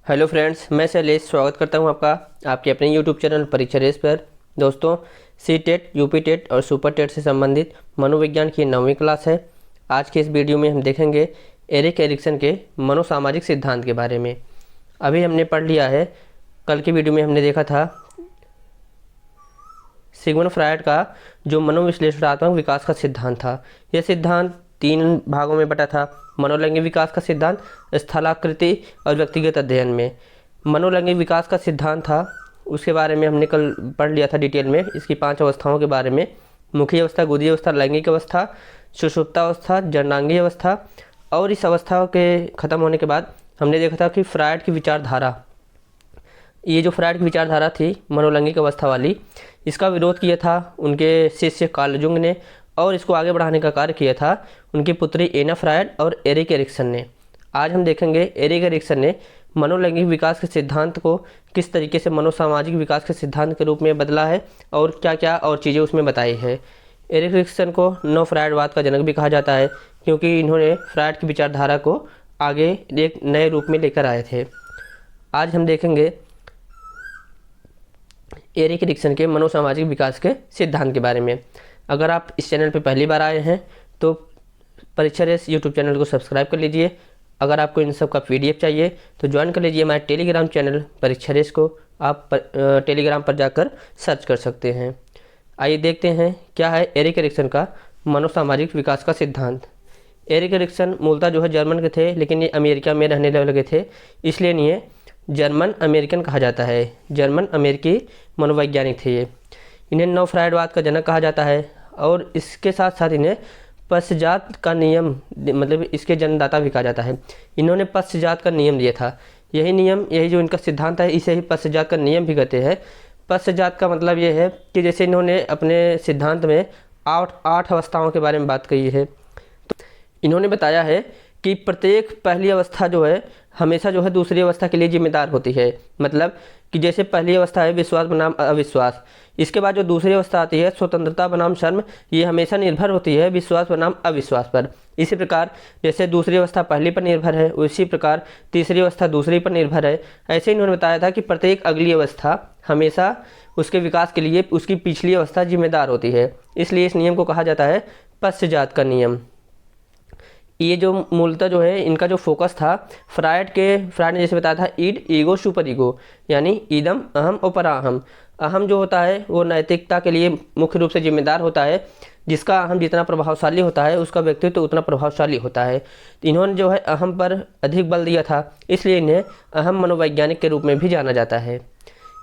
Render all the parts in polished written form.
Hello friends, मैं शैलेश स्वागत करता हूं आपका आपके अपने यूट्यूब चैनल परीक्षा रेस पर। दोस्तों, सी टेट, यूपी टेट और सुपर टेट से संबंधित मनोविज्ञान की 9वीं क्लास है। आज के इस वीडियो में हम देखेंगे एरिक एरिक्सन के मनोसामाजिक सिद्धांत के बारे में। अभी हमने पढ़ लिया है, कल की वीडियो में हमने देखा था सिगमंड फ्रायड का जो मनोविश्लेषणात्मक विकास का सिद्धांत था। यह सिद्धांत 3 भागों में बटा था। मनोलैंगिक विकास का सिद्धांत, स्थलाकृति और व्यक्तिगत अध्ययन में। मनोलैंगिक विकास का सिद्धांत था, उसके बारे में हमने कल पढ़ लिया था डिटेल में। इसकी 5 अवस्थाओं के बारे में, मुखी अवस्था, गुदी अवस्था, लैंगिक अवस्था, सुषुप्तावस्था, जननांगीय अवस्था। और इस अवस्था के ख़त्म होने के बाद हमने देखा था कि फ्रायड की विचारधारा, ये जो फ्रायड की विचारधारा थी मनोलैंगिक अवस्था वाली, इसका विरोध किया था उनके शिष्य कार्ल जुंग ने, और इसको आगे बढ़ाने का कार्य किया था उनकी पुत्री एना फ्रायड और एरिक एरिक्सन ने। आज हम देखेंगे एरिक एरिक्सन ने मनोलैंगिक विकास के सिद्धांत को किस तरीके से मनोसामाजिक विकास के सिद्धांत के रूप में बदला है और क्या क्या और चीज़ें उसमें बताई है। एरिक एरिक्सन को नव फ्रायडवाद का जनक भी कहा जाता है, क्योंकि इन्होंने फ्रायड की विचारधारा को आगे एक नए रूप में लेकर आए थे। आज हम देखेंगे एरिक एरिक्सन के मनोसामाजिक विकास के सिद्धांत के बारे में। अगर आप इस चैनल पर पहली बार आए हैं तो परीक्षा रेस यूट्यूब चैनल को सब्सक्राइब कर लीजिए। अगर आपको इन सब का पीडीएफ चाहिए तो ज्वाइन कर लीजिए हमारे टेलीग्राम चैनल परीक्षा रेस को। आप टेलीग्राम पर जाकर सर्च कर सकते हैं। आइए देखते हैं क्या है एरिक एरिक्सन का मनोसामाजिक विकास का सिद्धांत। एरिक एरिक्सन मूलतः जो है जर्मन के थे, लेकिन ये अमेरिका में रहने लगे थे, इसलिए इन्हें जर्मन अमेरिकन कहा जाता है। जर्मन अमेरिकी मनोवैज्ञानिक थे ये। इन्हें नव फ्रायडवाद का जनक कहा जाता है, और इसके साथ साथ इन्हें पश्चात का नियम, मतलब इसके जन्मदाता भी कहा जाता है। इन्होंने पश्चात का नियम दिया था। यही जो इनका सिद्धांत है, इसे ही पश्चात का नियम भी कहते हैं। पश्चात का मतलब ये है कि जैसे इन्होंने अपने सिद्धांत में 8 अवस्थाओं के बारे में बात कही है। तो इन्होंने बताया है कि प्रत्येक पहली अवस्था जो है हमेशा जो है दूसरी अवस्था के लिए जिम्मेदार होती है। मतलब कि जैसे पहली अवस्था है विश्वास बनाम अविश्वास, इसके बाद जो दूसरी अवस्था आती है स्वतंत्रता बनाम शर्म, ये हमेशा निर्भर होती है विश्वास बनाम अविश्वास पर। इसी प्रकार जैसे दूसरी अवस्था पहली पर निर्भर है, उसी प्रकार तीसरी अवस्था दूसरी पर निर्भर है। ऐसे इन्होंने बताया था कि प्रत्येक अगली अवस्था हमेशा उसके विकास के लिए उसकी पिछली अवस्था जिम्मेदार होती है। इसलिए इस नियम को कहा जाता है पश्चात का नियम। ये जो मूलतः जो है इनका जो फोकस था, फ्रायड ने जैसे बताया था ईड, ईगो, सुपर ईगो, यानी ईदम, अहम और पराहम। अहम जो होता है वो नैतिकता के लिए मुख्य रूप से जिम्मेदार होता है। जिसका अहम जितना प्रभावशाली होता है उसका व्यक्तित्व तो उतना प्रभावशाली होता है। तो इन्होंने जो है अहम पर अधिक बल दिया था, इसलिए इन्हें अहम मनोवैज्ञानिक के रूप में भी जाना जाता है।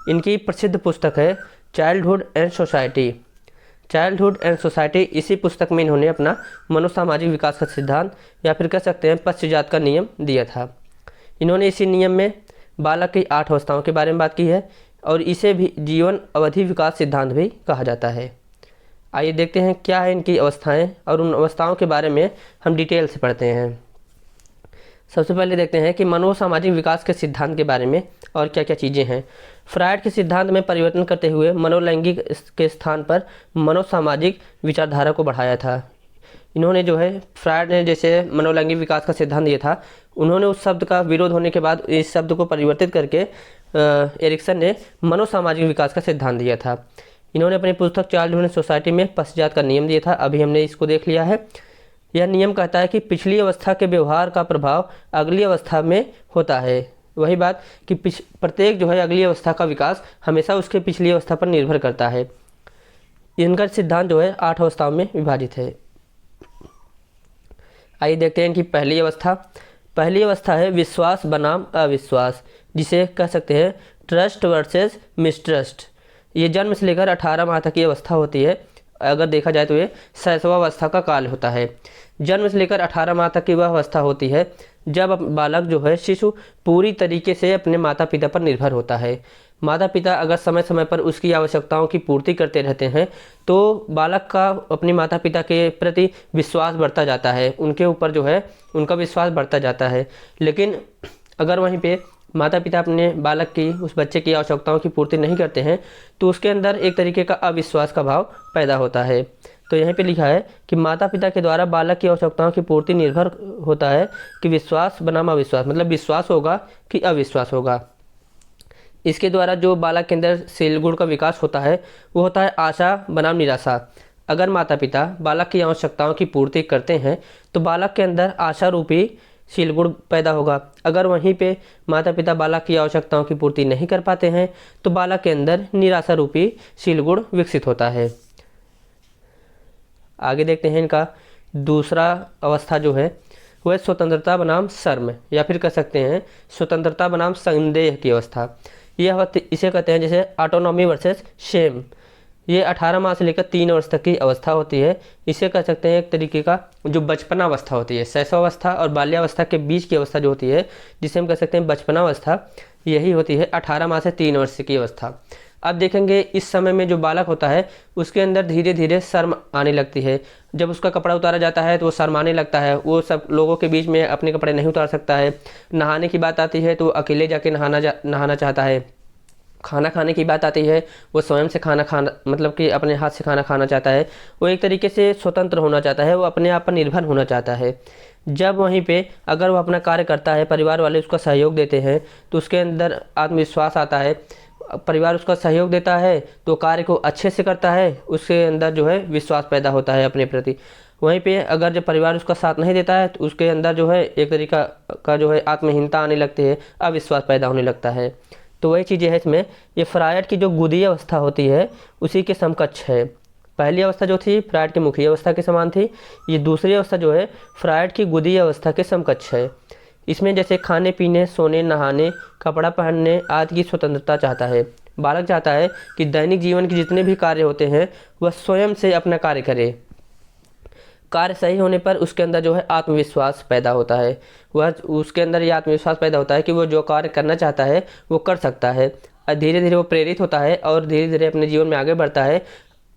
इनकी प्रसिद्ध पुस्तक है childhood and society. Childhood and society, इसी पुस्तक में इन्होंने अपना मनोसामाजिक विकास का सिद्धांत, या फिर कह सकते हैं पश्चात का नियम दिया था। इन्होंने इसी नियम में बालक की 8 अवस्थाओं के बारे में बात की है, और इसे भी जीवन अवधि विकास सिद्धांत भी कहा जाता है। आइए देखते हैं क्या है इनकी अवस्थाएं, और उन अवस्थाओं के बारे में हम डिटेल से पढ़ते हैं। सबसे पहले देखते हैं कि मनोसामाजिक विकास के सिद्धांत के बारे में और क्या क्या चीज़ें हैं। फ्रायड के सिद्धांत में परिवर्तन करते हुए मनोलैंगिक के स्थान पर मनोसामाजिक विचारधारा को बढ़ाया था। इन्होंने जो है फ्रायड ने जैसे मनोलैंगिक विकास का सिद्धांत दिया था, उन्होंने उस शब्द का विरोध होने के बाद इस शब्द को परिवर्तित करके एरिक्सन ने मनोसामाजिक विकास का सिद्धांत दिया था। इन्होंने अपनी पुस्तक चाइल्डहुड एंड सोसाइटी में पश्चात का नियम दिया था। अभी हमने इसको देख लिया है। यह नियम कहता है कि पिछली अवस्था के व्यवहार का प्रभाव अगली अवस्था में होता है। वही बात कि प्रत्येक जो है अगली अवस्था का विकास हमेशा उसके पिछली अवस्था पर निर्भर करता है। इनका सिद्धांत जो है 8 अवस्थाओं में विभाजित है। आइए देखते हैं कि पहली अवस्था है विश्वास बनाम अविश्वास, जिसे कह सकते हैं ट्रस्ट वर्सेस मिसट्रस्ट। ये जन्म से लेकर 18 माह तक की अवस्था होती है। अगर देखा जाए तो ये शैशवावस्था का काल होता है। जन्म से लेकर 18 माह तक की वह अवस्था होती है जब बालक जो है शिशु पूरी तरीके से अपने माता पिता पर निर्भर होता है। माता पिता अगर समय समय पर उसकी आवश्यकताओं की पूर्ति करते रहते हैं तो बालक का अपने माता पिता के प्रति विश्वास बढ़ता जाता है, उनके ऊपर जो है उनका विश्वास बढ़ता जाता है। लेकिन अगर वहीं पे माता पिता अपने बालक की, उस बच्चे की आवश्यकताओं की पूर्ति नहीं करते हैं तो उसके अंदर एक तरीके का अविश्वास का भाव पैदा होता है। तो यहीं पे लिखा है कि माता पिता के द्वारा बालक की आवश्यकताओं की पूर्ति निर्भर होता है कि विश्वास बनाम अविश्वास, मतलब विश्वास होगा कि अविश्वास होगा। इसके द्वारा जो बालक के अंदर शील गुण का विकास होता है वो होता है आशा बनाम निराशा। अगर माता पिता बालक की आवश्यकताओं की पूर्ति करते हैं तो बालक के अंदर आशा रूपी शील गुण पैदा होगा। अगर वहीं पे माता पिता बालक की आवश्यकताओं की पूर्ति नहीं कर पाते हैं तो बालक के अंदर निराशा रूपी शील गुण विकसित होता है। आगे देखते हैं इनका दूसरा अवस्था जो है वह स्वतंत्रता बनाम शर्म, या फिर कह सकते हैं स्वतंत्रता बनाम संदेह की अवस्था। यह इसे कहते हैं जैसे ऑटोनॉमी वर्सेस शेम। ये 18 माह से लेकर 3 वर्ष तक की अवस्था होती है। इसे कह सकते हैं एक तरीके का जो बचपना अवस्था होती है, शैशवावस्था और बाल्यावस्था के बीच की अवस्था जो होती है, जिसे हम कह सकते हैं बचपना अवस्था, यही होती है 18 माह से 3 वर्ष की अवस्था। अब देखेंगे इस समय में जो बालक होता है उसके अंदर धीरे धीरे शर्म आने लगती है। जब उसका कपड़ा उतारा जाता है तो वो शर्माने लगता है, वो सब लोगों के बीच में अपने कपड़े नहीं उतार सकता है। नहाने की बात आती है तो वो अकेले जाके नहाना चाहता है। खाना खाने की बात आती है वो स्वयं से खाना मतलब कि अपने हाथ से खाना खाना चाहता है। वो एक तरीके से स्वतंत्र होना चाहता है, वो अपने आप पर निर्भर होना चाहता है। जब वहीं पे अगर वो अपना कार्य करता है, परिवार वाले उसका सहयोग देते हैं तो उसके अंदर आत्मविश्वास आता है। परिवार उसका सहयोग देता है तो कार्य को अच्छे से करता है, उसके अंदर जो है विश्वास पैदा होता है अपने प्रति। वहीं पे अगर जब परिवार उसका साथ नहीं देता है तो उसके अंदर जो है एक तरीका का जो है आत्महीनता आने लगती है, अविश्वास पैदा होने लगता है। तो वही चीज़ें है इसमें। ये फ्रायड की जो गुदी अवस्था होती है उसी के समकक्ष है। पहली अवस्था जो थी फ्रायड की मुखी अवस्था के समान थी, ये दूसरी अवस्था जो है फ्रायड की गुदी अवस्था के समकक्ष है। इसमें जैसे खाने पीने, सोने, नहाने, कपड़ा पहनने आदि की स्वतंत्रता चाहता है। बालक चाहता है कि दैनिक जीवन के जितने भी कार्य होते हैं वह स्वयं से अपना कार्य करे। कार्य सही होने पर उसके अंदर जो है आत्मविश्वास पैदा होता है। वह उसके अंदर ये आत्मविश्वास पैदा होता है कि वो जो कार्य करना चाहता है वो कर सकता है। धीरे धीरे वो प्रेरित होता है और धीरे धीरे अपने जीवन में आगे बढ़ता है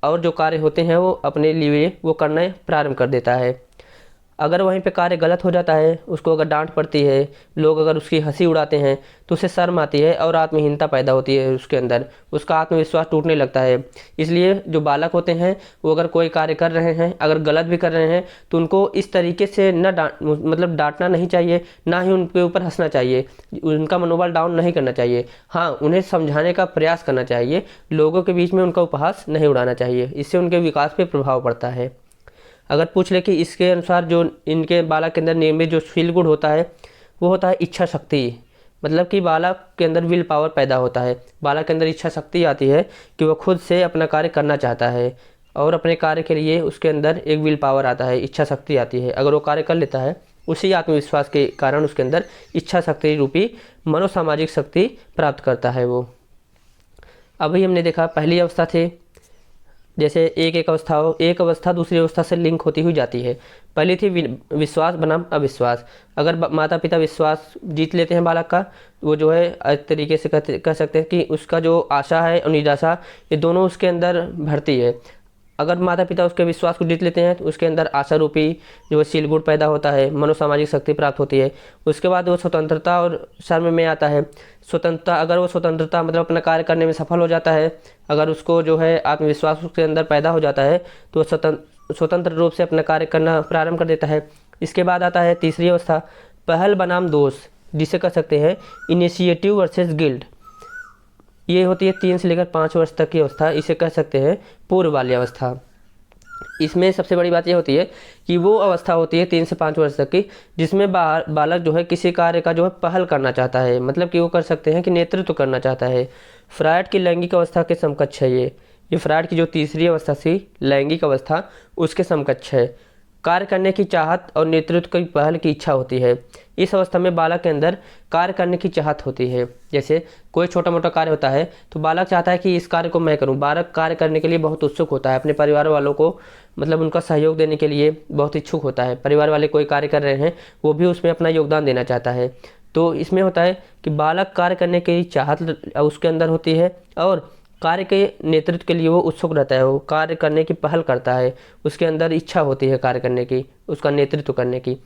और जो कार्य होते हैं वो अपने लिए वो करना प्रारंभ कर देता है। अगर वहीं पे कार्य गलत हो जाता है, उसको अगर डांट पड़ती है, लोग अगर उसकी हंसी उड़ाते हैं तो उसे शर्म आती है और आत्महीनता पैदा होती है उसके अंदर, उसका आत्मविश्वास टूटने लगता है। इसलिए जो बालक होते हैं वो अगर कोई कार्य कर रहे हैं, अगर गलत भी कर रहे हैं तो उनको इस तरीके से न डांटना नहीं चाहिए, ना ही उनके ऊपर हंसना चाहिए, उनका मनोबल डाउन नहीं करना चाहिए। हाँ, उन्हें समझाने का प्रयास करना चाहिए, लोगों के बीच में उनका उपहास नहीं उड़ाना चाहिए, इससे उनके विकास पर प्रभाव पड़ता है। अगर पूछ ले कि इसके अनुसार जो इनके बालक के अंदर निर्मित जो फील गुड होता है वो होता है इच्छा शक्ति। मतलब कि बालक के अंदर विल पावर पैदा होता है, बालक के अंदर इच्छा शक्ति आती है कि वह खुद से अपना कार्य करना चाहता है और अपने कार्य के लिए उसके अंदर एक विल पावर आता है, इच्छा शक्ति आती है। अगर वो कार्य कर लेता है उसी आत्मविश्वास के कारण उसके अंदर इच्छा शक्ति रूपी मनोसामाजिक शक्ति प्राप्त करता है वो। अभी हमने देखा पहली अवस्था थी जैसे एक अवस्था हो, एक अवस्था दूसरी अवस्था से लिंक होती हुई जाती है। पहली थी विश्वास बनाम अविश्वास। अगर माता पिता विश्वास जीत लेते हैं बालक का, वो जो है एक तरीके से कह सकते हैं कि उसका जो आशा है और निराशा ये दोनों उसके अंदर भरती है। अगर माता पिता उसके विश्वास को जीत लेते हैं तो उसके अंदर आशा रूपी जो है शील गुण पैदा होता है, मनोसामाजिक शक्ति प्राप्त होती है। उसके बाद वो स्वतंत्रता और शर्म में आता है। स्वतंत्रता, अगर वो स्वतंत्रता मतलब अपना कार्य करने में सफल हो जाता है, अगर उसको जो है आत्मविश्वास उसके अंदर पैदा हो जाता है तो स्वतंत्र रूप से अपना कार्य करना प्रारंभ कर देता है। इसके बाद आता है तीसरी अवस्था पहल बनाम दोष, जिसे कह सकते हैं इनिशिएटिव वर्सेस गिल्ड। ये होती है 3 से लेकर 5 वर्ष तक की अवस्था, इसे कह सकते हैं पूर्व बाल्यावस्था। इसमें सबसे बड़ी बात यह होती है कि वो अवस्था होती है 3 से 5 वर्ष तक की जिसमें बालक जो है किसी कार्य का जो है पहल करना चाहता है, मतलब कि वो कर सकते हैं कि नेतृत्व करना चाहता है। फ्रायड की लैंगिक अवस्था के समकक्ष है ये फ्रायड की जो तीसरी अवस्था थी लैंगिक अवस्था उसके समकक्ष है। कार्य करने की चाहत और नेतृत्व की पहल की इच्छा होती है। इस अवस्था में बालक के अंदर कार्य करने की चाहत होती है। जैसे कोई छोटा मोटा कार्य होता है तो बालक चाहता है कि इस कार्य को मैं करूं। बालक कार्य करने के लिए बहुत उत्सुक होता है, अपने परिवार वालों को मतलब उनका सहयोग देने के लिए बहुत इच्छुक होता है। परिवार वाले कोई कार्य कर रहे हैं वो भी उसमें अपना योगदान देना चाहता है। तो इसमें होता है कि बालक कार्य करने की चाहत उसके अंदर होती है और कार्य के नेतृत्व के लिए वो उत्सुक रहता है, वो कार्य करने की पहल करता है, उसके अंदर इच्छा होती है कार्य करने की, उसका नेतृत्व करने की।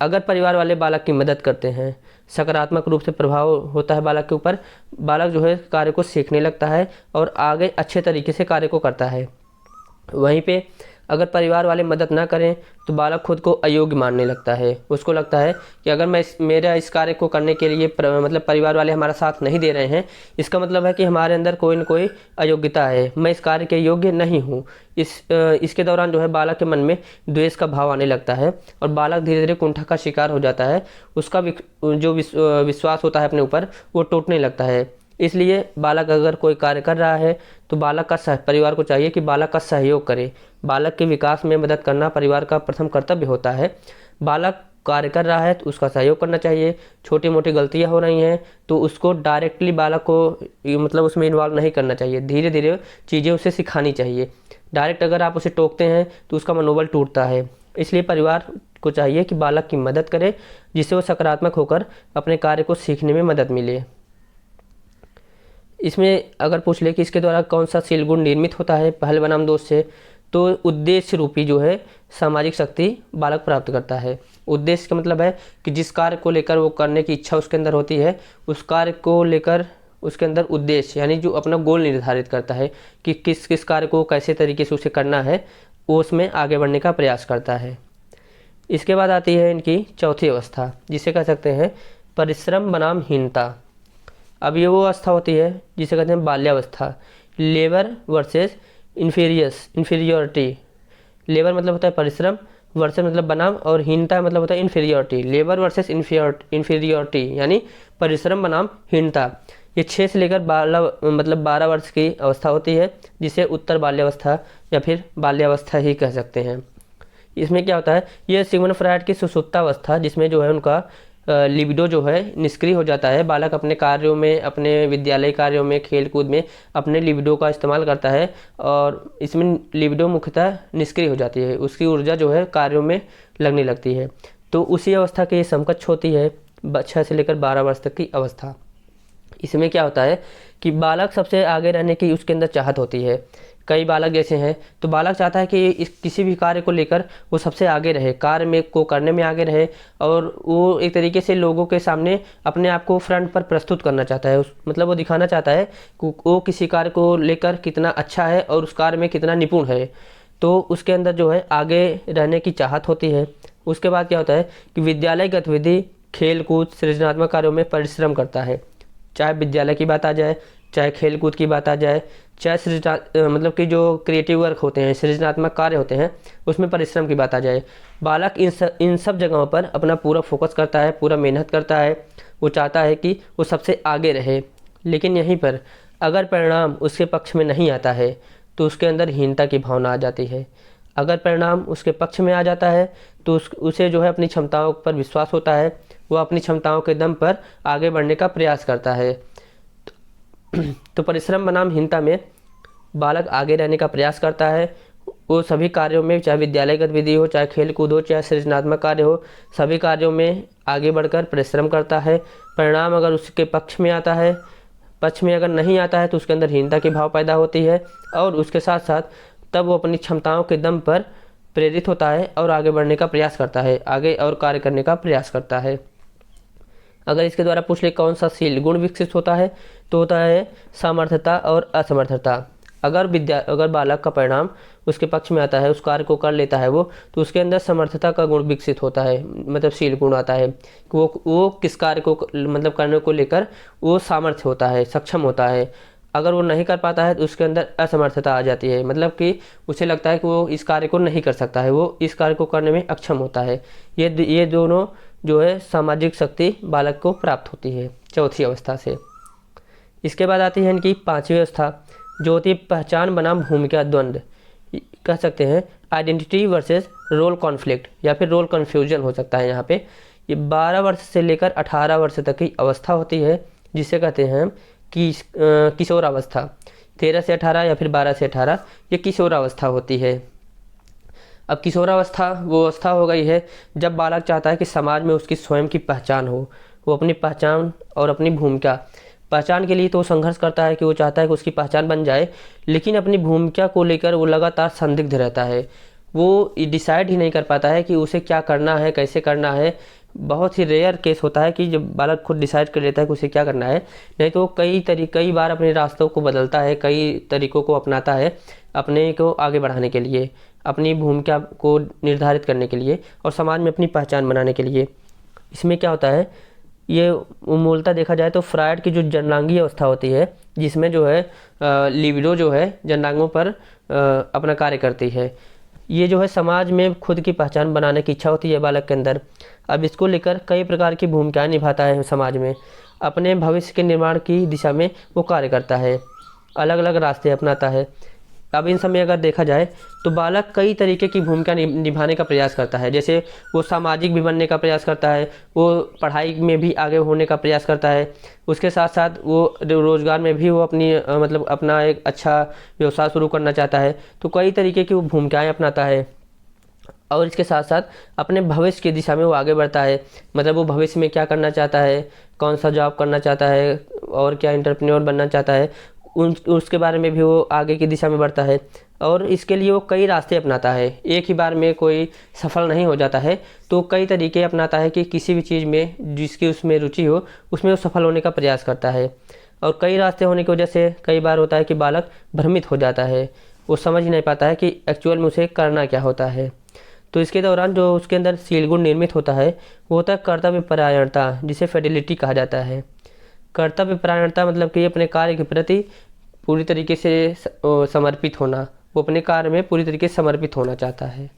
अगर परिवार वाले बालक की मदद करते हैं, सकारात्मक रूप से प्रभाव होता है बालक के ऊपर, बालक जो है कार्य को सीखने लगता है और आगे अच्छे तरीके से कार्य को करता है। वहीं पे अगर परिवार वाले मदद ना करें तो बालक खुद को अयोग्य मानने लगता है। उसको लगता है कि अगर मेरा इस कार्य को करने के लिए मतलब परिवार वाले हमारा साथ नहीं दे रहे हैं, इसका मतलब है कि हमारे अंदर कोई न कोई अयोग्यता है, मैं इस कार्य के योग्य नहीं हूँ। इसके दौरान जो है बालक के मन में द्वेष का भाव आने लगता है और बालक धीरे धीरे कुंठा का शिकार हो जाता है। उसका जो विश्वास होता है अपने ऊपर वो टूटने लगता है। इसलिए बालक अगर कोई कार्य कर रहा है तो बालक का परिवार को चाहिए कि बालक का सहयोग करे। बालक के विकास में मदद करना परिवार का प्रथम कर्तव्य होता है। बालक कार्य कर रहा है तो उसका सहयोग करना चाहिए। छोटी मोटी गलतियां हो रही हैं तो उसको डायरेक्टली बालक को मतलब उसमें इन्वॉल्व नहीं करना चाहिए, धीरे धीरे चीज़ें उसे सिखानी चाहिए। डायरेक्ट अगर आप उसे टोकते हैं तो उसका मनोबल टूटता है। इसलिए परिवार को चाहिए कि बालक की मदद करे, जिससे वो सकारात्मक होकर अपने कार्य को सीखने में मदद मिले। इसमें अगर पूछ ले कि इसके द्वारा कौन सा शील गुण निर्मित होता है पहल बनाम दोष से, तो उद्देश्य रूपी जो है सामाजिक शक्ति बालक प्राप्त करता है। उद्देश्य का मतलब है कि जिस कार्य को लेकर वो करने की इच्छा उसके अंदर होती है, उस कार्य को लेकर उसके अंदर उद्देश्य यानी जो अपना गोल निर्धारित करता है कि किस किस कार्य को कैसे तरीके से उसे करना है, वो उसमें आगे बढ़ने का प्रयास करता है। इसके बाद आती है इनकी चौथी अवस्था, जिसे कह सकते हैं परिश्रम बनाम हीनता। अब ये वो अवस्था होती है जिसे कहते हैं बाल्यावस्था, लेबर वर्सेस इन्फीरियोरिटी। लेबर मतलब होता है परिश्रम, वर्सेस मतलब बनाम, और हीनता मतलब होता है इन्फीरियोरिटी। लेबर वर्सेस इन्फीरियोरिटी यानी परिश्रम बनाम हीनता। ये 6 से लेकर 12 वर्ष की अवस्था होती है, जिसे उत्तर बाल्यावस्था या फिर बाल्यावस्था ही कह सकते हैं। इसमें क्या होता है, ये सिगमंड फ्रायड की सुसुप्तावस्था, जिसमें जो है उनका लिबिडो जो है निष्क्रिय हो जाता है। बालक अपने कार्यों में, अपने विद्यालय कार्यों में, खेल कूद में अपने लिबिडो का इस्तेमाल करता है और इसमें लिबिडो मुख्यतः निष्क्रिय हो जाती है। उसकी ऊर्जा जो है कार्यों में लगने लगती है। तो उसी अवस्था के समकक्ष होती है 6 से लेकर 12 वर्ष तक की अवस्था। इसमें क्या होता है कि बालक सबसे आगे रहने की उसके अंदर चाहत होती है। कई बालक जैसे हैं तो बालक चाहता है कि किसी भी कार्य को लेकर वो सबसे आगे रहे, कार्य में को करने में आगे रहे, और वो एक तरीके से लोगों के सामने अपने आप को फ्रंट पर प्रस्तुत करना चाहता है। मतलब वो दिखाना चाहता है कि वो किसी कार्य को लेकर कितना अच्छा है और उस कार्य में कितना निपुण है। तो उसके अंदर जो है आगे रहने की चाहत होती है। उसके बाद क्या होता है कि विद्यालय गतिविधि, खेल कूद, सृजनात्मक कार्यों में परिश्रम करता है। चाहे विद्यालय की बात आ जाए, चाहे खेल कूद की बात आ जाए, चाहे मतलब कि जो क्रिएटिव वर्क होते हैं, सृजनात्मक कार्य होते हैं, उसमें परिश्रम की बात आ जाए। बालक इन सब जगहों पर अपना पूरा फोकस करता है, पूरा मेहनत करता है। वो चाहता है कि वो सबसे आगे रहे। लेकिन यहीं पर अगर परिणाम उसके पक्ष में नहीं आता है तो उसके अंदर हीनता की भावना आ जाती है। अगर परिणाम उसके पक्ष में आ जाता है तो उसे जो है अपनी क्षमताओं पर विश्वास होता है। वो अपनी क्षमताओं के दम पर आगे बढ़ने का प्रयास करता है। तो परिश्रम बनाम हीनता में बालक आगे रहने का प्रयास करता है। वो सभी कार्यों में, चाहे विद्यालय गतिविधि हो, चाहे खेल कूद हो, चाहे सृजनात्मक कार्य हो, सभी कार्यों में आगे बढ़कर परिश्रम करता है। परिणाम अगर उसके पक्ष में आता है, पक्ष में अगर नहीं आता है तो उसके अंदर हीनता की भाव पैदा होती है, और उसके साथ साथ तब वो अपनी क्षमताओं के दम पर प्रेरित होता है और आगे बढ़ने का प्रयास करता है, आगे और कार्य करने का प्रयास करता है। अगर इसके द्वारा पूछ ले कौन सा शील गुण विकसित होता है, तो होता है सामर्थ्यता और असमर्थता। अगर बालक का परिणाम उसके पक्ष में आता है, उस कार्य को कर लेता है वो, तो उसके अंदर समर्थता का गुण विकसित होता है, मतलब शील गुण आता है कि वो किस कार्य को मतलब करने को लेकर वो सामर्थ्य होता है, सक्षम होता है। अगर वो नहीं कर पाता है तो उसके अंदर असमर्थता आ जाती है, मतलब कि उसे लगता है कि वो इस कार्य को नहीं कर सकता है, वो इस कार्य को करने में अक्षम होता है। ये दोनों जो है सामाजिक शक्ति बालक को प्राप्त होती है चौथी अवस्था से। इसके बाद आती है इनकी 5वीं अवस्था, जो होती है पहचान बनाम भूमिका द्वंद्व। कह सकते हैं आइडेंटिटी वर्सेस रोल कॉन्फ्लिक्ट या फिर रोल कन्फ्यूजन हो सकता है यहाँ पे। ये 12 वर्ष से लेकर 18 वर्ष तक की अवस्था होती है, जिसे कहते हैं कि किशोरावस्था। 13 से 18 या फिर 12 से 18 ये किशोरावस्था होती है। अब किशोरावस्था वो अवस्था हो गई है जब बालक चाहता है कि समाज में उसकी स्वयं की पहचान हो। वो अपनी पहचान और अपनी भूमिका, पहचान के लिए तो वो संघर्ष करता है कि वो चाहता है कि उसकी पहचान बन जाए, लेकिन अपनी भूमिका को लेकर वो लगातार संदिग्ध रहता है। वो डिसाइड ही नहीं कर पाता है कि उसे क्या करना है, कैसे करना है। बहुत ही रेयर केस होता है कि जब बालक खुद डिसाइड कर लेता है कि उसे क्या करना है, नहीं तो कई बार अपने रास्तों को बदलता है, कई तरीक़ों को अपनाता है अपने को आगे बढ़ाने के लिए, अपनी भूमिका को निर्धारित करने के लिए और समाज में अपनी पहचान बनाने के लिए। इसमें क्या होता है, ये मूलतः देखा जाए तो फ्रायड की जो जननांगीय अवस्था होती है, जिसमें जो है लिबिडो जो है जननांगों पर अपना कार्य करती है। ये जो है समाज में खुद की पहचान बनाने की इच्छा होती है बालक के अंदर। अब इसको लेकर कई प्रकार की भूमिकाएं निभाता है समाज में, अपने भविष्य के निर्माण की दिशा में वो कार्य करता है, अलग अलग रास्ते अपनाता है। अब इन समय अगर देखा जाए तो बालक कई तरीके की भूमिका निभाने का प्रयास करता है। जैसे वो सामाजिक भी बनने का प्रयास करता है, वो पढ़ाई में भी आगे होने का प्रयास करता है, उसके साथ साथ वो रोज़गार में भी वो अपनी मतलब अपना एक अच्छा व्यवसाय शुरू करना चाहता है। तो कई तरीके की वो भूमिकाएँ अपनाता है और इसके साथ साथ अपने भविष्य की दिशा में वो आगे बढ़ता है। मतलब वो भविष्य में क्या करना चाहता है, कौन सा जॉब करना चाहता है और क्या एंटरप्रेन्योर बनना चाहता है, उसके बारे में भी वो आगे की दिशा में बढ़ता है। और इसके लिए वो कई रास्ते अपनाता है, एक ही बार में कोई सफल नहीं हो जाता है, तो कई तरीके अपनाता है कि किसी भी चीज़ में जिसकी उसमें रुचि हो उसमें वो सफल होने का प्रयास करता है। और कई रास्ते होने की वजह से कई बार होता है कि बालक भ्रमित हो जाता है, वो समझ ही नहीं पाता है कि एक्चुअल में उसे करना क्या होता है। तो इसके दौरान जो उसके अंदर सील गुण निर्मित होता है वो होता है कर्तव्य परायणता, जिसे फिडेलिटी कहा जाता है। कर्तव्य परायणता मतलब कि अपने कार्य के प्रति पूरी तरीके से समर्पित होना, वो अपने कार्य में पूरी तरीके से समर्पित होना चाहता है।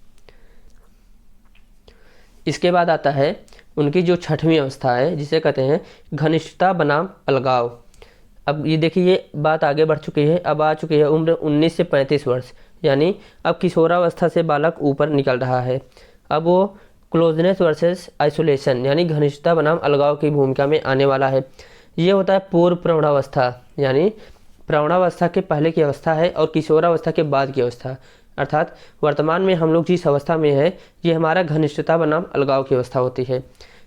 इसके बाद आता है उनकी जो छठवीं अवस्था है, जिसे कहते हैं घनिष्ठता बनाम अलगाव। अब ये देखिए, ये बात आगे बढ़ चुकी है, अब आ चुकी है उम्र 19 से 35 वर्ष, यानी अब किशोरावस्था से बालक ऊपर निकल रहा है। अब वो क्लोजनेस वर्सेस आइसोलेशन यानी घनिष्ठता बनाम अलगाव की भूमिका में आने वाला है। ये होता है पूर्व प्रौढ़ावस्था, यानी प्रौढ़ावस्था के पहले की अवस्था है और किशोरावस्था के बाद की अवस्था। अर्थात वर्तमान में हम लोग जिस अवस्था में है ये हमारा घनिष्ठता बनाम अलगाव की अवस्था होती है।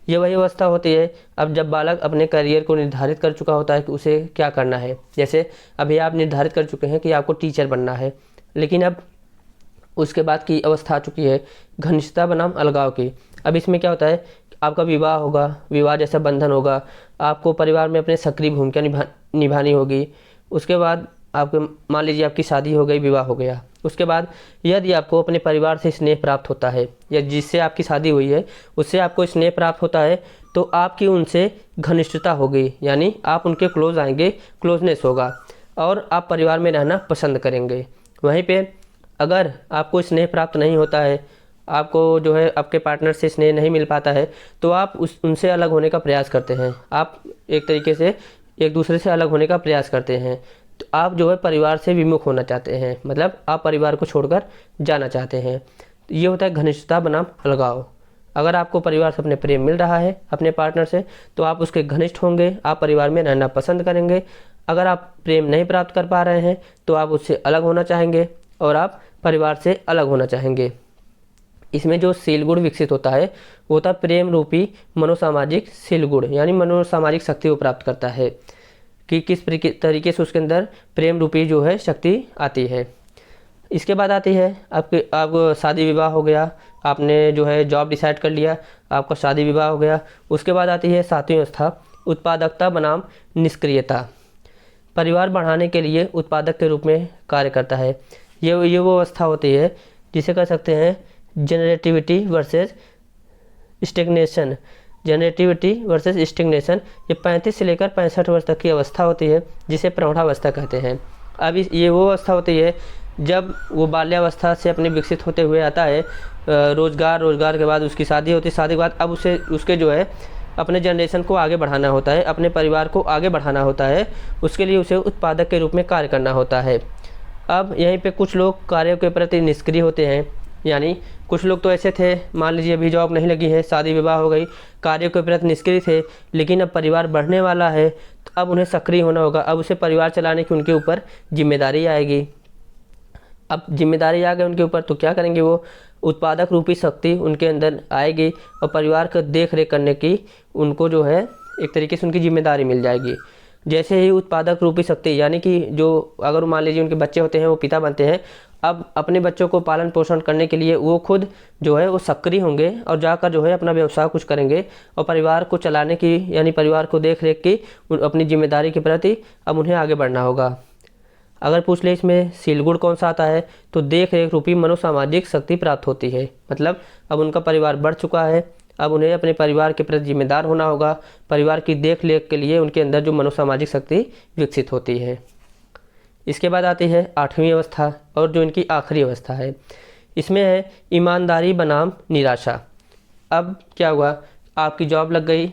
ये वही अवस्था होती है अब जब बालक अपने करियर को निर्धारित कर चुका होता है कि उसे क्या करना है। जैसे अभी आप निर्धारित कर चुके हैं कि आपको टीचर बनना है, लेकिन अब उसके बाद की अवस्था आ चुकी है घनिष्ठता बनाम अलगाव की। अब इसमें क्या होता है, आपका विवाह होगा, विवाह जैसा बंधन होगा, आपको परिवार में अपने सक्रिय भूमिका निभानी होगी। उसके बाद आपके मान लीजिए आपकी शादी हो गई, विवाह हो गया, उसके बाद यदि आपको अपने परिवार से स्नेह प्राप्त होता है या जिससे आपकी शादी हुई है उससे आपको स्नेह प्राप्त होता है, तो आपकी उनसे घनिष्ठता होगी, यानी आप उनके क्लोज आएंगे, क्लोजनेस होगा और आप परिवार में रहना पसंद करेंगे। वहीं पे अगर आपको स्नेह प्राप्त नहीं होता है, आपको जो है आपके पार्टनर से स्नेह नहीं मिल पाता है, तो आप उनसे अलग होने का प्रयास करते हैं, आप एक तरीके से एक दूसरे से अलग होने का प्रयास करते हैं। तो आप जो है परिवार से विमुख होना चाहते हैं, मतलब आप परिवार को छोड़कर जाना चाहते हैं। तो ये होता है घनिष्ठता बनाम अलगाव। अगर आपको परिवार से अपने प्रेम मिल रहा है अपने पार्टनर से, तो आप उसके घनिष्ठ होंगे, आप परिवार में रहना पसंद करेंगे। अगर आप प्रेम नहीं प्राप्त कर पा रहे हैं तो आप उससे अलग होना चाहेंगे और आप परिवार से अलग होना चाहेंगे। इसमें जो शील गुण विकसित होता है वो होता है प्रेम रूपी मनोसामाजिक शील गुण, यानी मनोसामाजिक शक्ति को प्राप्त करता है कि किस तरीके से उसके अंदर प्रेम रूपी जो है शक्ति आती है। इसके बाद आती है आपको शादी विवाह हो गया, आपने जो है जॉब डिसाइड कर लिया, आपका शादी विवाह हो गया। उसके बाद आती है सातवीं अवस्था उत्पादकता बनाम निष्क्रियता। परिवार बढ़ाने के लिए उत्पादक के रूप में कार्य करता है। ये वो अवस्था होती है जिसे कह सकते हैं generativity versus stagnation. Generativity versus stagnation ये 35 से लेकर 65 वर्ष तक की अवस्था होती है, जिसे प्रौढ़ावस्था कहते हैं। अब ये वो अवस्था होती है जब वो बाल्यावस्था से अपने विकसित होते हुए आता है, रोजगार के बाद उसकी शादी होती है, शादी के बाद अब उसके जो है अपने जनरेशन को आगे बढ़ाना होता है, अपने परिवार को आगे बढ़ाना होता है, उसके लिए उसे उत्पादक के रूप में कार्य करना होता है। अब यहीं पे कुछ लोग कार्यों के प्रति निष्क्रिय होते हैं, यानी कुछ लोग तो ऐसे थे, मान लीजिए अभी जॉब नहीं लगी है, शादी विवाह हो गई, कार्यों के प्रति निष्क्रिय थे, लेकिन अब परिवार बढ़ने वाला है तो अब उन्हें सक्रिय होना होगा। अब उसे परिवार चलाने की उनके ऊपर जिम्मेदारी आएगी। अब जिम्मेदारी आ गई उनके ऊपर तो क्या करेंगे, वो उत्पादक रूपी शक्ति उनके अंदर आएगी और परिवार को देख रेख करने की उनको जो है एक तरीके से उनकी जिम्मेदारी मिल जाएगी। जैसे ही उत्पादक रूपी शक्ति यानी कि जो अगर मान लीजिए उनके बच्चे होते हैं वो पिता बनते हैं, अब अपने बच्चों को पालन पोषण करने के लिए वो खुद जो है वो सक्रिय होंगे और जाकर जो है अपना व्यवसाय कुछ करेंगे और परिवार को चलाने की यानी परिवार को देख रेख की अपनी जिम्मेदारी के प्रति अब उन्हें आगे बढ़ना होगा। अगर पूछ ले इसमें शील गुण कौन सा आता है, तो देख रेख रूपी मनोसामाजिक शक्ति प्राप्त होती है। मतलब अब उनका परिवार बढ़ चुका है, अब उन्हें अपने परिवार के प्रति जिम्मेदार होना होगा। परिवार की देख रेख के लिए उनके अंदर जो मनोसामाजिक शक्ति विकसित होती है। इसके बाद आती है 8वीं अवस्था और जो इनकी आखिरी अवस्था है, इसमें है ईमानदारी बनाम निराशा। अब क्या हुआ, आपकी जॉब लग गई,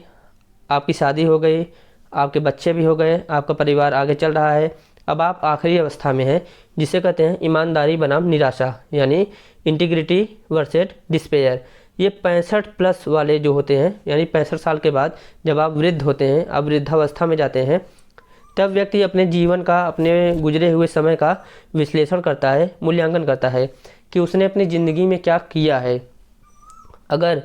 आपकी शादी हो गई, आपके बच्चे भी हो गए, आपका परिवार आगे चल रहा है। अब आप आखिरी अवस्था में हैं जिसे कहते हैं ईमानदारी बनाम निराशा, यानी इंटीग्रिटी वर्सेस डिस्पेयर। ये 65 प्लस वाले जो होते हैं, यानी 65 साल के बाद जब आप वृद्ध होते हैं, आप वृद्धावस्था में जाते हैं, तब व्यक्ति अपने जीवन का, अपने गुजरे हुए समय का विश्लेषण करता है, मूल्यांकन करता है कि उसने अपनी ज़िंदगी में क्या किया है। अगर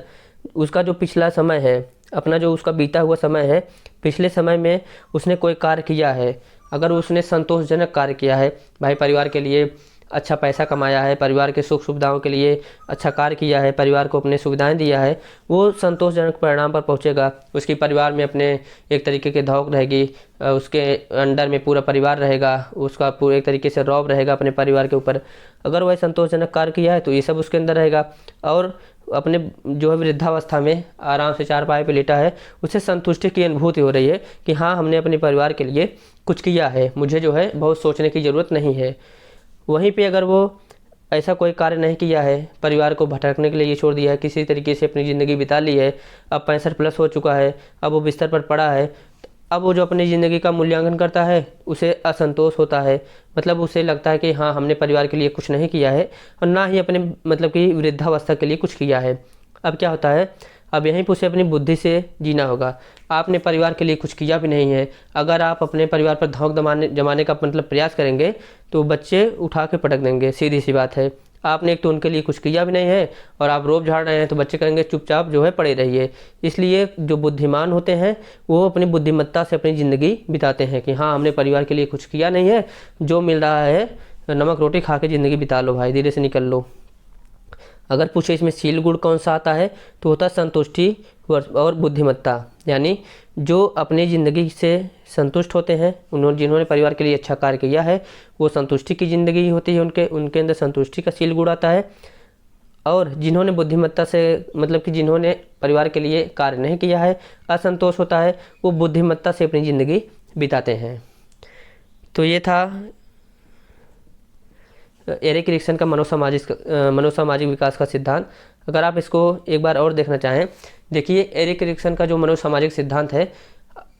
उसका जो पिछला समय है, अपना जो उसका बीता हुआ समय है, पिछले समय में उसने कोई कार्य किया है, अगर उसने संतोषजनक कार्य किया है, भाई परिवार के लिए अच्छा पैसा कमाया है, परिवार के सुख सुविधाओं के लिए अच्छा कार्य किया है, परिवार को अपने सुविधाएं दिया है, वो संतोषजनक परिणाम पर पहुंचेगा। उसकी परिवार में अपने एक तरीके की धौक रहेगी, उसके अंडर में पूरा परिवार रहेगा, उसका पूरे एक तरीके से रौब रहेगा अपने परिवार के ऊपर। अगर वह संतोषजनक कार्य किया है तो ये सब उसके अंदर रहेगा। और अपने जो है वृद्धावस्था में आराम से चारपाई पे लेटा है, उसे संतुष्टि की अनुभूति हो रही है कि हाँ, हमने अपने परिवार के लिए कुछ किया है, मुझे जो है बहुत सोचने की ज़रूरत नहीं है। वहीं पे अगर वो ऐसा कोई कार्य नहीं किया है, परिवार को भटकने के लिए ये छोड़ दिया है, किसी तरीके से अपनी ज़िंदगी बिता ली है, अब 65 प्लस हो चुका है, अब वो बिस्तर पर पड़ा है, अब वो जो अपनी ज़िंदगी का मूल्यांकन करता है उसे असंतोष होता है। मतलब उसे लगता है कि हाँ, हमने परिवार के लिए कुछ नहीं किया है और ना ही अपने मतलब कि वृद्धावस्था के लिए कुछ किया है। अब क्या होता है, अब यहीं पर उसे अपनी बुद्धि से जीना होगा। आपने परिवार के लिए कुछ किया भी नहीं है, अगर आप अपने परिवार पर धौंक जमाने का मतलब प्रयास करेंगे तो बच्चे उठा के पटक देंगे, सीधी सी बात है। आपने एक तो उनके लिए कुछ किया भी नहीं है और आप रोब झाड़ रहे हैं, तो बच्चे कहेंगे चुपचाप जो है पड़े रहिए। इसलिए जो बुद्धिमान होते हैं वो अपनी बुद्धिमत्ता से अपनी ज़िंदगी बिताते हैं कि हाँ, हमने परिवार के लिए कुछ किया नहीं है, जो मिल रहा है नमक रोटी खा के ज़िंदगी बिता लो भाई, धीरे से निकल लो। अगर पूछे इसमें शील गुण कौन सा आता है, तो होता है संतुष्टि और बुद्धिमत्ता। यानी जो अपनी ज़िंदगी से संतुष्ट होते हैं, जिन्होंने परिवार के लिए अच्छा कार्य किया है, वो संतुष्टि की ज़िंदगी होती है, उनके अंदर संतुष्टि का शील गुण आता है। और जिन्होंने बुद्धिमत्ता से मतलब कि जिन्होंने परिवार के लिए कार्य नहीं किया है, असंतोष होता है, वो बुद्धिमत्ता से अपनी ज़िंदगी बिताते हैं। तो ये था एरिक एरिक्सन का मनोसामाजिक विकास का सिद्धांत। अगर आप इसको एक बार और देखना चाहें, देखिए एरिक एरिक्सन का जो मनोसामाजिक सिद्धांत है,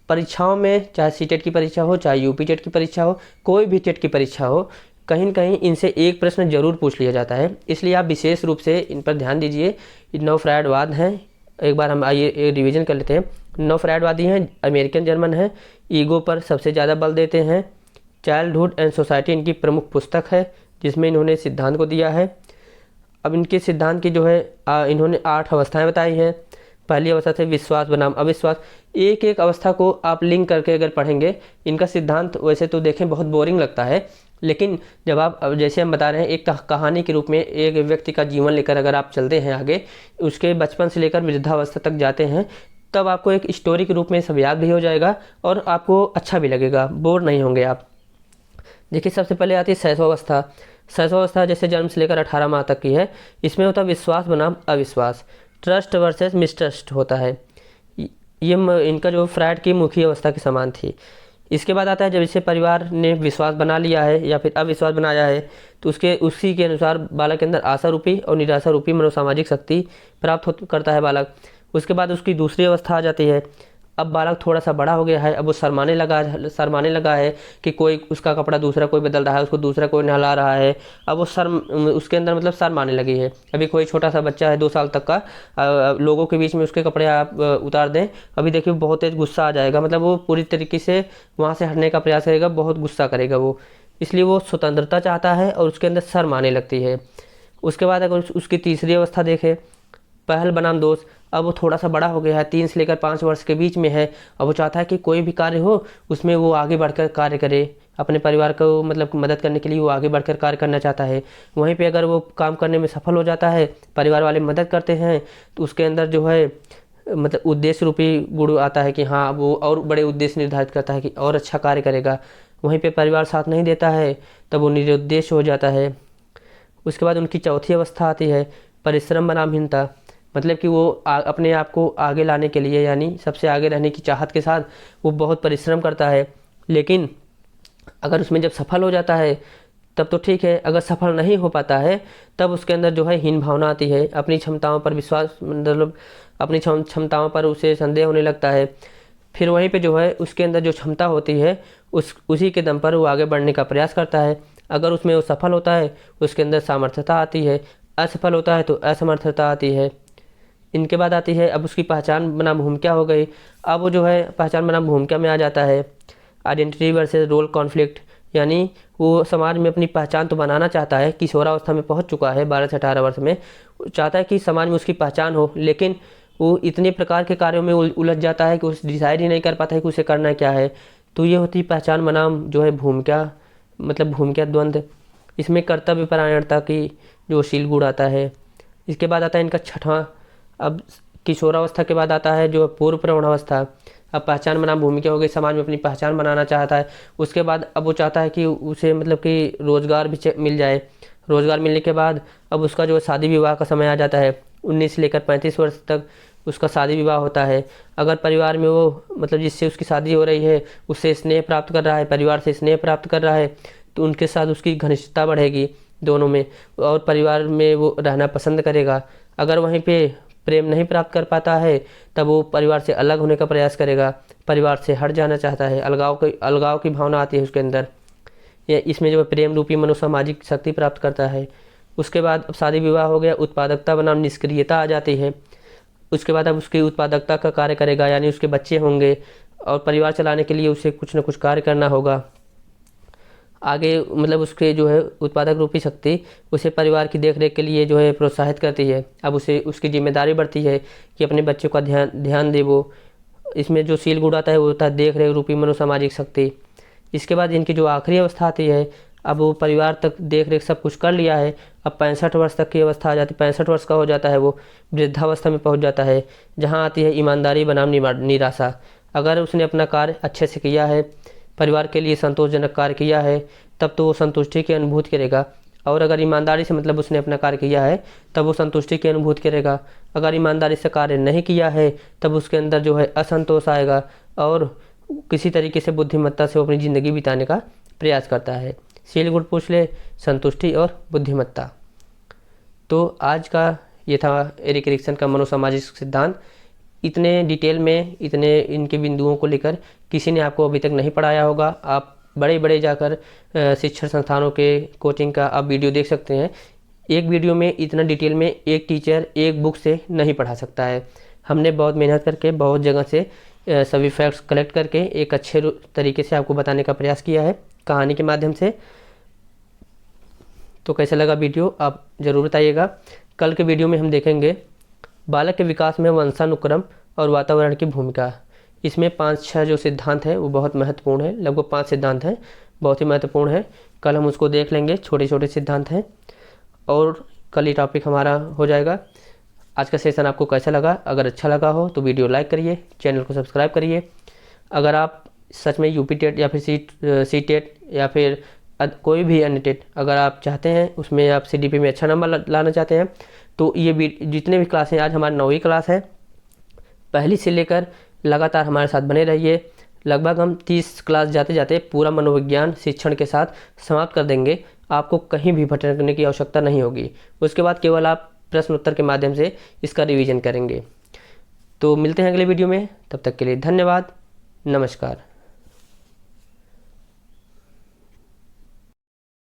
परीक्षाओं में चाहे सीटेट की परीक्षा हो, चाहे यूपी टेट की परीक्षा हो, कोई भी टेट की परीक्षा हो, कहीं न कहीं इनसे एक प्रश्न जरूर पूछ लिया जाता है। इसलिए आप विशेष रूप से इन पर ध्यान दीजिए। 9 फ्रायडवाद हैं, एक बार हम आइए रिवीजन कर लेते हैं। 9 फ्रायडवादी हैं, अमेरिकन जर्मन हैं, ईगो पर सबसे ज़्यादा बल देते हैं। चाइल्डहुड एंड सोसाइटी इनकी प्रमुख पुस्तक है जिसमें इन्होंने सिद्धांत को दिया है। अब इनके सिद्धांत की जो है इन्होंने 8 अवस्थाएं बताई हैं। पहली अवस्था से विश्वास बनाम अविश्वास। एक एक अवस्था को आप लिंक करके अगर पढ़ेंगे, इनका सिद्धांत वैसे तो देखें बहुत बोरिंग लगता है, लेकिन जब आप जैसे हम बता रहे हैं एक कहानी के रूप में एक व्यक्ति का जीवन लेकर अगर आप चलते हैं आगे, उसके बचपन से लेकर वृद्धावस्था तक जाते हैं, तब आपको एक स्टोरी के रूप में सब याद भी हो जाएगा और आपको अच्छा भी लगेगा, बोर नहीं होंगे आप। देखिए सबसे पहले आती है शैशवावस्था। शैशवावस्था जैसे जन्म से लेकर 18 माह तक की है। इसमें होता है विश्वास बनाम अविश्वास, ट्रस्ट वर्सेस मिसट्रस्ट होता है। ये इनका जो फ्रायड की मुखी अवस्था के समान थी। इसके बाद आता है जब इसे परिवार ने विश्वास बना लिया है या फिर अविश्वास बनाया है, तो उसी के अनुसार बालक के अंदर आशा रूपी और निराशा रूपी मनोसामाजिक शक्ति प्राप्त करता है बालक। उसके बाद उसकी दूसरी अवस्था आ जाती है। अब बालक थोड़ा सा बड़ा हो गया है, अब वो शर्माने लगा है कि कोई उसका कपड़ा दूसरा कोई बदल रहा है, उसको दूसरा कोई नहला रहा है। अब वो उसके अंदर मतलब शर्म आने लगी है। अभी कोई छोटा सा बच्चा है 2 साल तक का, लोगों के बीच में उसके कपड़े आप उतार दें, अभी देखिए बहुत तेज गुस्सा आ जाएगा। मतलब वो पूरी तरीके से वहाँ से हटने का प्रयास करेगा, बहुत गुस्सा करेगा वो। इसलिए वो स्वतंत्रता चाहता है और उसके अंदर शर्म आने लगती है। उसके बाद अगर उसकी तीसरी अवस्था देखें, पहल बनाम दोष। अब वो थोड़ा सा बड़ा हो गया है, 3 से लेकर 5 वर्ष के बीच में है। अब वो चाहता है कि कोई भी कार्य हो उसमें वो आगे बढ़कर कार्य करे, अपने परिवार को मतलब मदद करने के लिए वो आगे बढ़कर कार्य करना चाहता है। वहीं पे अगर वो काम करने में सफल हो जाता है, परिवार वाले मदद करते हैं, तो उसके अंदर जो है मतलब उद्देश्य रूपी गुण आता है कि हाँ वो और बड़े उद्देश्य निर्धारित करता है कि और अच्छा कार्य करेगा। वहीं पे परिवार साथ नहीं देता है, तब वो निरुद्देश्य हो जाता है। उसके बाद उनकी चौथी अवस्था आती है परिश्रम बनामहीनता, मतलब कि वो अपने आप को आगे लाने के लिए यानी सबसे आगे रहने की चाहत के साथ वो बहुत परिश्रम करता है, लेकिन अगर उसमें जब सफल हो जाता है तब तो ठीक है, अगर सफल नहीं हो पाता है तब उसके अंदर जो है हीन भावना आती है, अपनी क्षमताओं पर विश्वास मतलब अपनी क्षमताओं पर उसे संदेह होने लगता है। फिर वहीं पे जो है उसके अंदर जो क्षमता होती है उसी के दम पर वो आगे बढ़ने का प्रयास करता है। अगर उसमें वो सफल होता है उसके अंदर सामर्थ्यता आती है, असफल होता है तो असमर्थता आती है। इनके बाद आती है अब उसकी पहचान बनाम भूमिका हो गई। अब वो जो है पहचान बनाम भूमिका में आ जाता है आइडेंटिटी वर्सेस रोल कॉन्फ्लिक्ट, यानी वो समाज में अपनी पहचान तो बनाना चाहता है, किशोरावस्था में पहुंच चुका है 12 से 18 वर्ष में, चाहता है कि समाज में उसकी पहचान हो, लेकिन वो इतने प्रकार के कार्यों में उलझ जाता है कि उसे डिसाइड ही नहीं कर पाता है कि उसे करना क्या है। तो ये होती पहचान बनाम जो है भूमिका मतलब भूमिका द्वंद्व। इसमें कर्तव्य परायणता की जो शील गुण आता है। इसके बाद आता है इनका छठवां, अब किशोरावस्था के बाद आता है जो पूर्व प्रौढ़ावस्था। अब पहचान बनाम भूमिका हो गई, समाज में अपनी पहचान बनाना चाहता है। उसके बाद अब वो चाहता है कि उसे मतलब कि रोज़गार भी मिल जाए। रोज़गार मिलने के बाद अब उसका जो शादी विवाह का समय आ जाता है। 19 से लेकर 35 वर्ष तक उसका शादी विवाह होता है। अगर परिवार में वो मतलब जिससे उसकी शादी हो रही है उससे स्नेह प्राप्त कर रहा है, परिवार से स्नेह प्राप्त कर रहा है, तो उनके साथ उसकी घनिष्ठता बढ़ेगी दोनों में, और परिवार में वो रहना पसंद करेगा। अगर वहीं पे प्रेम नहीं प्राप्त कर पाता है तब वो परिवार से अलग होने का प्रयास करेगा, परिवार से हट जाना चाहता है, अलगाव की भावना आती है उसके अंदर। ये इसमें जो प्रेम रूपी मनोसामाजिक शक्ति प्राप्त करता है। उसके बाद अब शादी विवाह हो गया, उत्पादकता बनाम निष्क्रियता आ जाती है। उसके बाद अब उसकी उत्पादकता का कार्य करेगा, यानी उसके बच्चे होंगे और परिवार चलाने के लिए उसे कुछ न कुछ कार्य करना होगा। आगे मतलब उसके जो है उत्पादक रूपी शक्ति उसे परिवार की देखरेख के लिए जो है प्रोत्साहित करती है। अब उसे उसकी जिम्मेदारी बढ़ती है कि अपने बच्चों का ध्यान दे वो। इसमें जो शील गुण आता है वो होता है देख रेख रूपी मनोसामाजिक शक्ति। इसके बाद इनकी जो आखिरी अवस्था आती है, अब वो परिवार तक देख रेख सब कुछ कर लिया है, अब 65 वर्ष तक की अवस्था आ जाती है, 65 वर्ष का हो जाता है, वो वृद्धावस्था में पहुंच जाता है, जहां आती है ईमानदारी बनाम निराशा। अगर उसने अपना कार्य अच्छे से किया है, परिवार के लिए संतोषजनक कार्य किया है, तब तो वो संतुष्टि की अनुभूति करेगा। और अगर ईमानदारी से मतलब उसने अपना कार्य किया है तब वो संतुष्टि की अनुभूति करेगा। अगर ईमानदारी से कार्य नहीं किया है तब उसके अंदर जो है असंतोष आएगा और किसी तरीके से बुद्धिमत्ता से वो अपनी ज़िंदगी बिताने का प्रयास करता है। शील गुण पूछ ले, संतुष्टि और बुद्धिमत्ता। तो आज का ये था एरिक एरिक्सन का मनोसामाजिक सिद्धांत। इतने डिटेल में इतने इनके बिंदुओं को लेकर किसी ने आपको अभी तक नहीं पढ़ाया होगा। आप बड़े बड़े जाकर शिक्षण संस्थानों के कोचिंग का आप वीडियो देख सकते हैं। एक वीडियो में इतना डिटेल में एक टीचर एक बुक से नहीं पढ़ा सकता है। हमने बहुत मेहनत करके बहुत जगह से सभी फैक्ट्स कलेक्ट करके एक अच्छे तरीके से आपको बताने का प्रयास किया है कहानी के माध्यम से। तो कैसा लगा वीडियो आप ज़रूर बताइएगा। कल के वीडियो में हम देखेंगे बालक के विकास में वंशानुक्रम और वातावरण की भूमिका। इसमें 5-6 जो सिद्धांत हैं वो बहुत महत्वपूर्ण है, लगभग 5 सिद्धांत हैं, बहुत ही महत्वपूर्ण है। कल हम उसको देख लेंगे, छोटे छोटे सिद्धांत हैं, और कल ये टॉपिक हमारा हो जाएगा। आज का सेशन आपको कैसा लगा? अगर अच्छा लगा हो तो वीडियो लाइक करिए, चैनल को सब्सक्राइब करिए। अगर आप सच में यूपी टेट या फिर सी टेट या फिर कोई भी अन्य टेट अगर आप चाहते हैं, उसमें आप CDP में अच्छा नंबर लाना चाहते हैं, तो ये जितने भी क्लास हैं, आज हमारी 9वीं क्लास है, पहली से लेकर लगातार हमारे साथ बने रहिए। लगभग हम 30 क्लास जाते जाते पूरा मनोविज्ञान शिक्षण के साथ समाप्त कर देंगे। आपको कहीं भी भटकने की आवश्यकता नहीं होगी। उसके बाद केवल आप प्रश्न उत्तर के माध्यम से इसका रिवीजन करेंगे। तो मिलते हैं अगले वीडियो में, तब तक के लिए धन्यवाद, नमस्कार।